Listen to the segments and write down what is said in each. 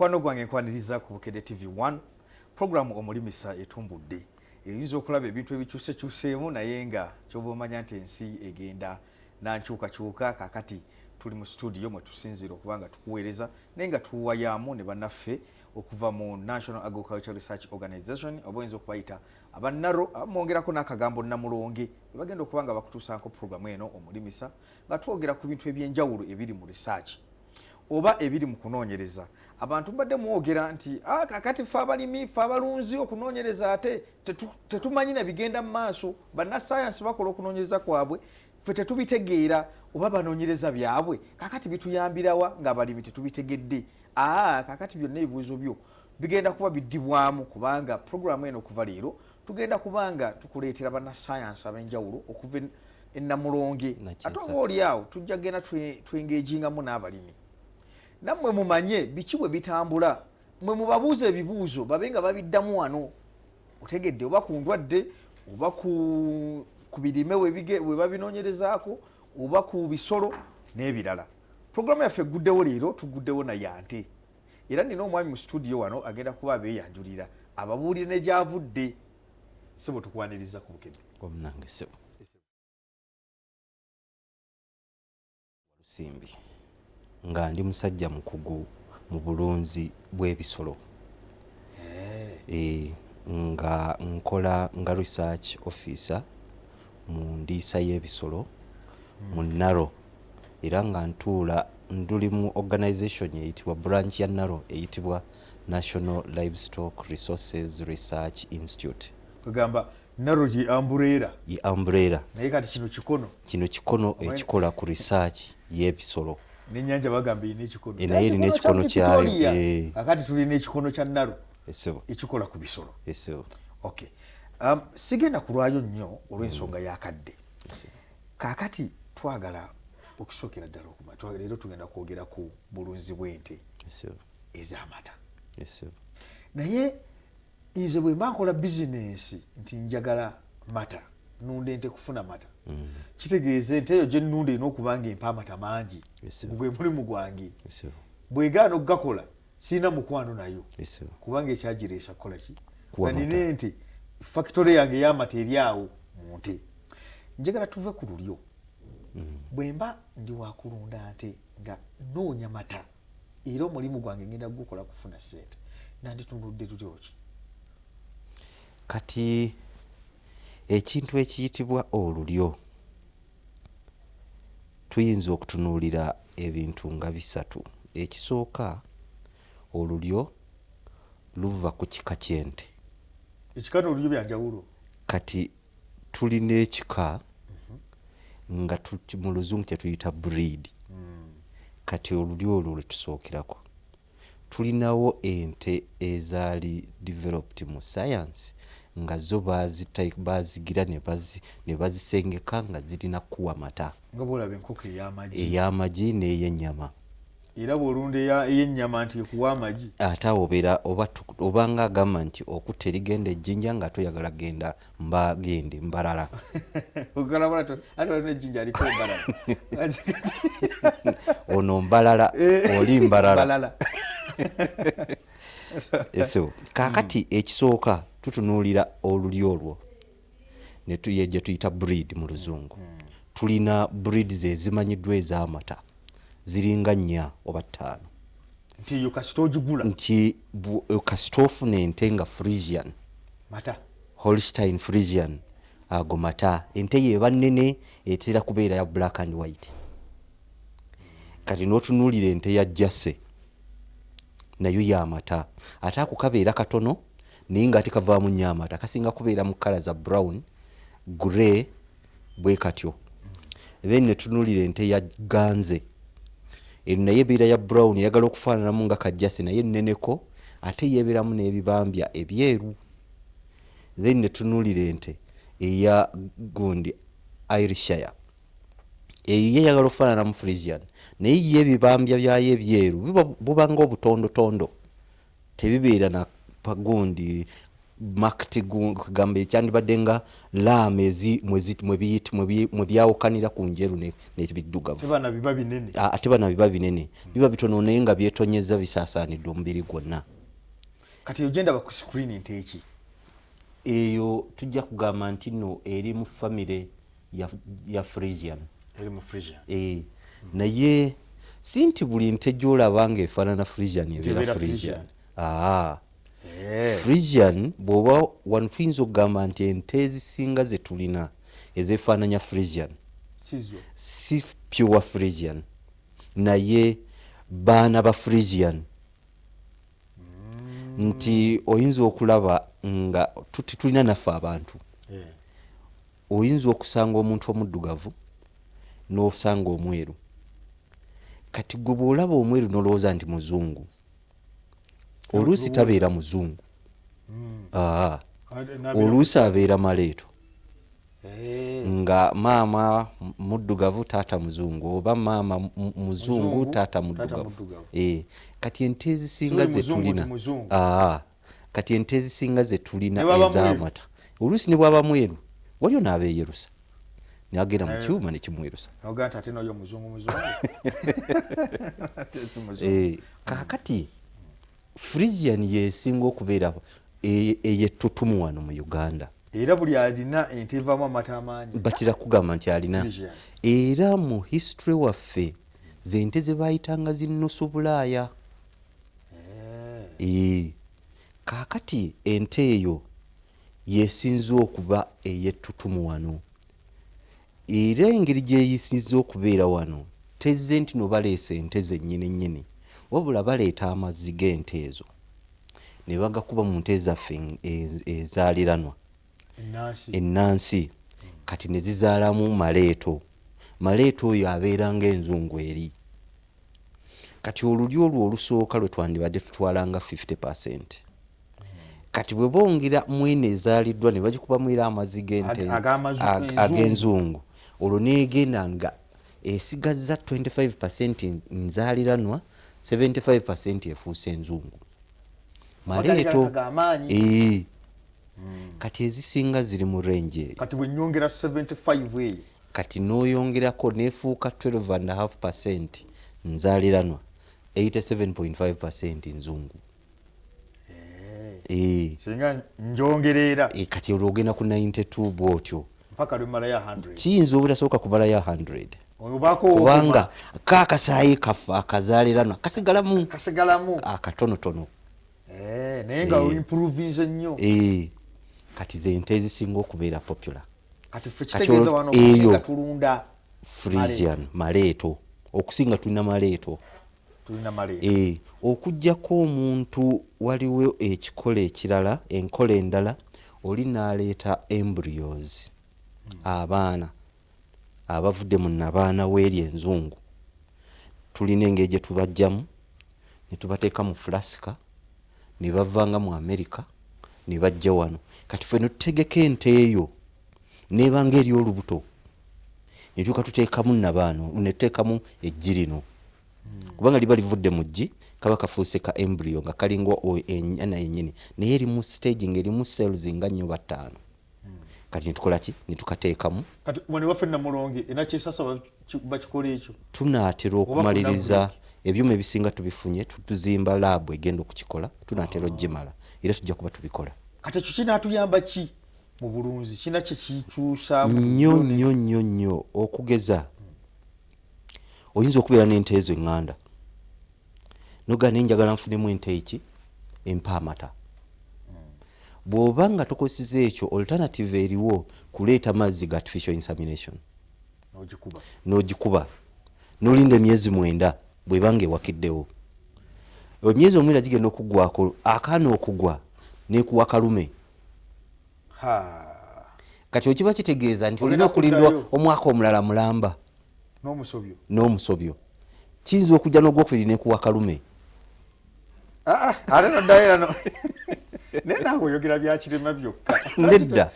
mukwano gwange nkwaniriza ku Bukedde TV1 program OMULIMISA etumbudde eyinza okulaba ebintu ebikyusekyuseemu naye nga kyoba omanya nti ensi egenda nankyukakyuka. Kakati tuli mu studio mwe tusinzira okuba nga tukuweereza naye nga tuwayaamu ne bannaffe okuva mu National Agricultural Research Organization oba oyinza okubayita abannaro mwongerako n'akagambo Namulonge bagenda okuba nga bakutuusaako programu eno OMULIMISA nga twogera ku bintu ebyenjawulo ebiri mu research oba ebiri mu kunoonyereza. Abantu mbadde mwogera nti kakati ffe abalimi ffe abalunzi okunoonyereza ate tetumanyi na bigenda mu maaso. Bannasayansi bakola okunoonyereza kwabwe ffe tetubitegeera oba banoonyereza byabwe kakati bituyambirawa ng'abalimi tetubitegedde. Kakati byonna ebibuuzo byo bigenda kuba biddibwamu kubanga programu eno okuva leero tugenda kubanga tukuleetera bannasayansi ab'enjawulo okuva e Namulonge ate oba oli awo tujja genda twengejingamu n'abalimi. Nammwe mumanye biki bwe bitambula, mwe mubabuuza ebibuuzo babe nga babiddamu wano. Otegedde oba ku ndwadde oba ku birime we babinoonyerezaako oba ku bisolo n'ebirala. Programu yaffe eguddewo leero tuguddewo naye ante. Era nina omwami mu studio wano agenda kuba abeeyanjulira ababuulire ne gy'avudde. Ssebo tukwaniriza ku Bukedde. Omunange ssebo. Lusimbi. Nga ndi musajja mukugu mu bulunzi bw'ebisolo. Nga nkola nga research officer mu ndiisa y'ebisolo mu Naro era nga ntuula nduli mu organization eyitibwa branch ya Naro eyitibwa National Livestock Resources Research Institute. Kugamba Naro ye Embryo. Ye Embryo. Naye kati kino kikono. Kino kikono ekikola ku research y'ebisolo. N'ennyanja bagamba ine ekikono. Naye erina ekikono kyayo. Kakati tulina ekikono kya Naro. Esebo. Ekikola ku bisolo. Esebo. Okay. Sigenda kulwayo nnyo olw'ensonga yakadde. Esebo. Kakati twagala okusookera ddala okuma. Leero tugenda kwogera ku bulunzi bw'ente. Esebo. Ez'amata. Esebo. Naye nze bwe mba nkola bizinensi nti njagala mata nunda ente kufuna mata. Kitegeeza ente eyo gye nnunda erina okuba nga empa amata mangi. Gwe mulimu gwange. Bwegaana okugakola sirina mukwano nayo kubanga ekyagireesa kukola ki nina ente factory yange ey'amata eri awo mu nte. Njagala tuve ku lulyo. Bwe mba ndi wakulunda nte nga noonya mata era omulimu gwange ngenda gukola kufuna ssente nanditundudde lulyo ki? Kati ekintu ekiyitibwa olulyo tuyinza okutunuulira ebintu nga bisatu. Ekisooka olulyo luva ku kika ky'ente. Ekika n'olulyo byanjawulo. Kati tulina ekika nga mu luzungu kyetuyita breed. Kati olulyo olwo lwe tusookerako. Tulinawo ente ezaali developed mu science nga zo bazigira ne bazisengeka nga zirina kuwa mata. Nga bw'olaba enkoko ey'amagi. Ey'amagi n'ey'ennyama. Era bw'olunda ey'ennyama nti ekuwa amagi. Ate obeera oba nga agamba nti okutta erigenda ejjinja nga toyagala genda gende mbalala. Ogalabula ate olina ejjinja aliko mbalala. Ono mbalala oli mbalala. Eso kakati ekisooka tutunuulira olulyo olwo ne gye tuyita breed mu luzungu. Tulina breeds ezimanyiddwa ez'amata ziringa 4 oba 5. Nti eyo kasita ogigula nti kasita ofuna ente nga Frisian mata Holstein Frisian ago mata ente yeba nnene etera kubeera ya black and white. Kati n'otunuulira ente ya Jase nayo ya mata ate ako kabeera katono naye nga ate kavaamu nnyo amata kasinga kubeera mu kala za brown grey bwe katyo. Then ne tunuulira ente ya Ganze eno naye ebeera ya brown eyagala okufaananamu nga kajjase naye nneneko ate yeebeeramu n'ebibambya ebyeru. Then ne tunuulira ente eya gundi Irishire eyo yeyagala okufaananamu Frisian naye ye ebibambya byayo ebyeru bubanga obutondotondo tebibeera na pagundi market gambe kyandibadde nga laama mwe byawukanira ku njeru n'ebiddugavu. Ate bana biba binene, biba bitono naye nga byetonyeza bisaasaanidde omubiri gwonna. Kati ogenda ba ku screen ente ki? Eyo tujja kugamba nti nno eri mu famire ya Frisian. Eri mu Frisian. Naye si nti buli nte gy'olaba ng'efaanana Frisian ebeera Frisian. Frisian bw'oba wano tuyinza okugamba nti ente ezisinga ze tulina ezeefaananya Frisian si pure Frisian, naye baana ba Frisian. Nti oyinza okulaba nga tulina naffe abantu. Oyinza okusanga omuntu omuddugavu n'osanga omweru. Kati gwe bw'olaba omweru n'olowooza nti muzungu, oluusi tabeera muzungu. Oluusi abeera maleeto. Nga maama muddugavu taata muzungu, oba maama muzungu taata muddugavu. Kati ente ezisinga ze tulina kati ente ezisinga ze tulina ez'amata, oluusi ne bw'aba mweru waliyo n'abeeyerusa n'agenda mu kyuma ne kimwerusa. Kaakati Frisian yeesinga okubeera ey'ettutumu wano mu Uganda. Era buli alina ente evaamu amata amangi batera kugamba nti alina. Era mu history waffe ze ente ze baayitanga zinnusu Bulaaya. Kaakati ente eyo yeesinza okuba ey'ettutumu wano. Era engeri gyeyisinza okubeera wano tezze nti no baleese ente zennyini, wabula baleeta amazzi g'ente ezo ne bagakuba mu nte zaffe ezaaliranwa ennansi, kati ne zizaalamu maleeto. Maleeto oyo abeera ng'enzungu eri. Kati olulyo olwo olusooka lwe twandibadde tutwalanga 50%. Kati bwe bongera mwene ezaaliddwa ne bagikubamu era amazzi g'ente ag'enzungu, olwo neegenda nga esigazza 25% nzaaliranwa, 75% efuuse enzungu. Maleeto kati ezisinga ziri mu range eyo. Kati bwe nnyongera 75 eyo, kati n'oyongerako neefuuka 12.5% nzaaliranwa, 87.5% nzungu. Singa njongerera kati olwogenda ku 92 bwotyo mpaka lwemalayo 100. Kiyinza obutasooka kumalayo 100 kubanga kaakasaayi kaffe akazaaliranwa kasigalamu akatonotono. Naye nga improvinze nnyo. Kati ze ente ezisinga okubeera popular. Kati ffe kitegeeza wano okusinga tulunda Frisian maleeto, okusinga tulina maleeto. Okuggyako omuntu waliwo ekikola ekirala, enkola endala, oli n'aleeta embryos, abaana abavudde mu nabaana w'eri enzungu. Tulina engeri gye tubajjamu ne tubateeka mu flasika ne bavanga mu America ne bajja wano. Kati ffe ne tutegeka ente eyo n'ebanga eri olubuto ne tuka tuteekamu nabaano ne tuteekamu eggi lino. Kubanga liba livudde mu ggi kaba kafuuse ka embryo nga kalinga ennyana yennyini naye eri mu stage ng'erimu cells nga 4 oba 5. Kati ne tukola ki? Ne tukateekamu. Kati wano waffe Namulonge enakyesasa bakikola ekyo. Tunaatera okumaliriza ebyuma ebisinga tubifunye, tutuzimba laabu egenda okukikola, tunaatera ogimala era tujja kuba tubikola. Kati ekyo kinaatuyamba ki mu bulunzi? Kina kye kikyusaamu nnyo okugeza. Oyinza okubeera n'ente ezo eŋŋanda noga nenjagala nfunemu ente eki empa amata. Bw'oba nga tokosiza ekyo, alternative eriwo kuleeta mazzi ga artificial insemination n'ogikuba n'olinda emyezi 9 bw'ebanga ewakiddewo. Emyezi 9 gigenda okuggwako, akaana okugwa n'ekuwa kalume. Kati okiba kitegeeza nti olina okulindwa omwaka omulala mulamba n'omusobyo. Kiyinza okujja n'ogwokubiri n'ekuwa kalume. Ate noddayo no naye naawe oyogera byakirema byokka. Nedda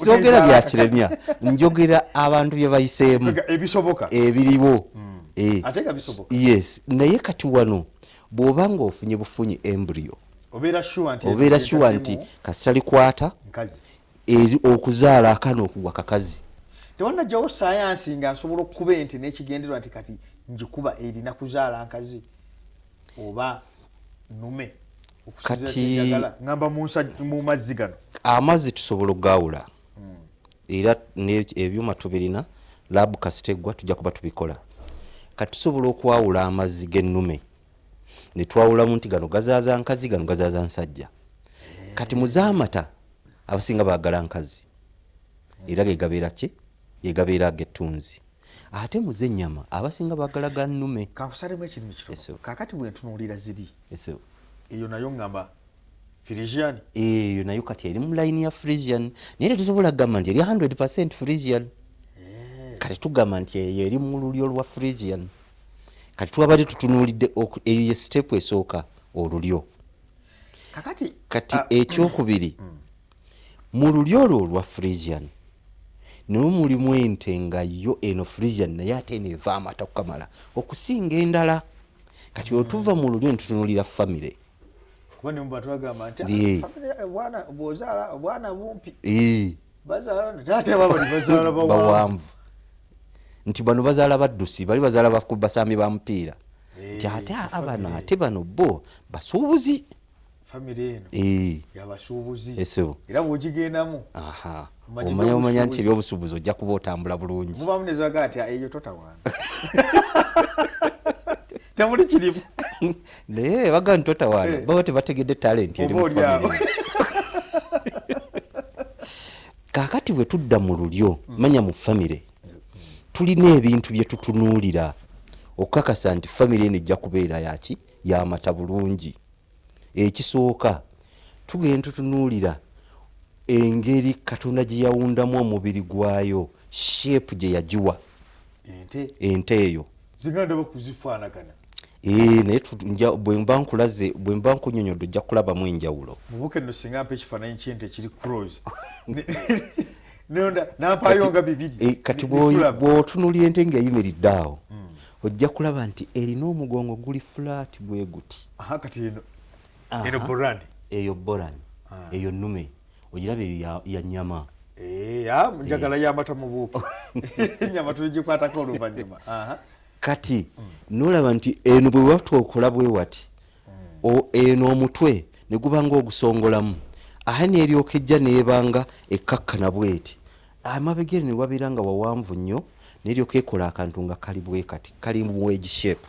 sogera byakiremya, njogera abantu bye bayiseemu ebisoboka ebiriwo. Ate nga bisoboka. Yes, naye kati wano bw'oba ng'ofunye bufunyi embryo obeera sure nti kasitalikwata eri okuzaala akana okugwa kakazi. Tewanajjawo sayansi nga asobola okukuba ente n'ekigendererwa nti kati njikuba erina kuzaala nkazi oba nume okusiza ngamba mu mazzi gano. Amazzi tusobola okugaawula era ebyuma tubirina laabu kasiteggwa tujja kuba tubikola. Kati tusobola okwawula amazzi g'ennume ne twawulamu nti gano gazaaza nkazi gano gazaaza nsajja. Kati mu ez'amata abasinga baagala nkazi era gegabeera ki yegabeera gettunzi. Ate mu z'ennyama abasinga baagala ga nnume. Kankusalemu ekintu kito kakati bwe ntunuulira ziri eso eyo nayo ngamba Frisian eyo nayo kati eri mu line ya Frisian naye tusobola kugamba nti eri 100% Frisian. Kati tugamba nti eyo eri mu lulyo lwa Frisian. Kati twabadde tutunuulidde eyo step esooka olulyo. Kati ekyokubiri mu lulyo olwo olwa Frisian naye mulimu ente nga yo eno Frisian naye ate neeva amata kukamala okusinga endala. Kati otuva mu lulyo netutunulira famire bawanvu nti bano bazaala baddusi bali bazaala basambi ba mupiira nti ate abano ate bano bo basuubuzi famire eno yabasuubuzi era bw'ogigendamu omanya nti ebyobusuubuzi ojja kuba otambula bulungi. Mubamu nezaga ati eyo totawana tamuli kirimu naye baga nti totawana baba tebategedde talenti eri mu famire. Kaakati bwe tudda mu lulyo manya mu famire tulina ebintu bye tutunuulira okukakasa nti famire eno ejja kubeera yaki y'amata bulungi. Ekisooka tugenda tutunuulira engeri Katonda gye yawundamu omubiri gwayo shape gye yagiwa ente eyo ziganda bakuzifaanagana. Naye bwe mba nkulaze bwe mba nkunyonyodde ojja kulabamu enjawulo. Bukedde singa mpa ekifaananyi ky'ente kiri cross nampaayo nga bibiri. Kati bw'otunuulira ente ng'eyimiridde awo ojja kulaba nti erina omugongo guli flat bwe guti. Kati eno borani eyo borani eyo nnume ogiraba eyo ya nnyama. Njagala y'amata mu buuka ennyama tuligikwatako oluvannyuma. Kati nolaba nti eno bwe watwokola bwe wati eno omutwe ne gubanga ogusongolamu ahe neeryoka ejja neebanga ekkakkana bweti amabegere ne wabeera nga wawanvu nnyo neeryoka ekola akantu nga kali bwe kati kali mu wedge shape.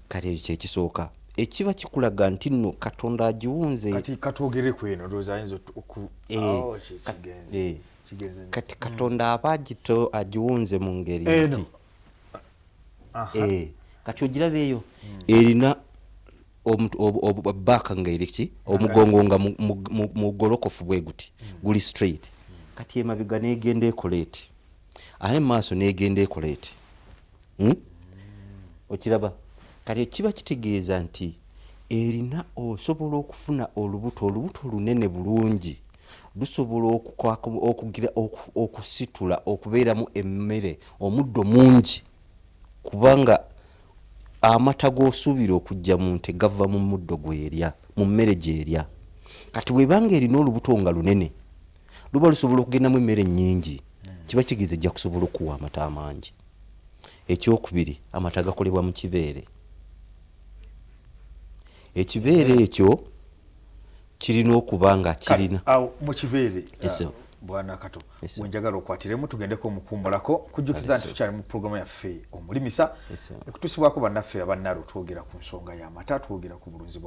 Kati ekyo kyekisooka ekiba kikulaga nti nno Katonda agiwunze. Kati katwogere ku eno ndowooza ayinza kati Katonda aba agiwunze mu ngeri nti kati ogiraba eyo erina baaka nga eriki omugongo nga mugolokofu bwe guti guli straight. Kati emabega negenda ekoleti ate maaso negenda ekoleti. Okiraba kati kiba kitegeeza nti erina osobola okufuna olubuto lunene bulungi lusobola okugira okusitula okubeeramu emmere omuddo mungi kubanga amata g'osuubira okujja mu nte gava mu muddo gwerya mu mmere gyerya. Kati bwebanga erina olubuto nga lunene luba lusobola okugendamu emmere nnyingi kiba kitegeeza ejja kusobola okuwa amata amangi. Ekyokubiri amata gakolebwa mu kibeere. Ekibeere ekyo kirina okuba nga kirina mu kibeere. Bwana Kato wenjagala okwatiremu tugendeko omukumbulako kujjukiza nti tukyali mu programu yaffe omulimisa ekutusibwako bannaffe abannalo twogera ku nsonga y'amata twogera ku bulunzi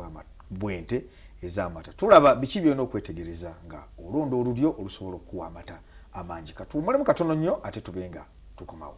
bw'ente ez'amata tulaba biki byonna okwetegereza nga olwondo olulyo olusobola okuwa amata amangi. Katuwummulemu katono nnyo ate tubenga tukomawo.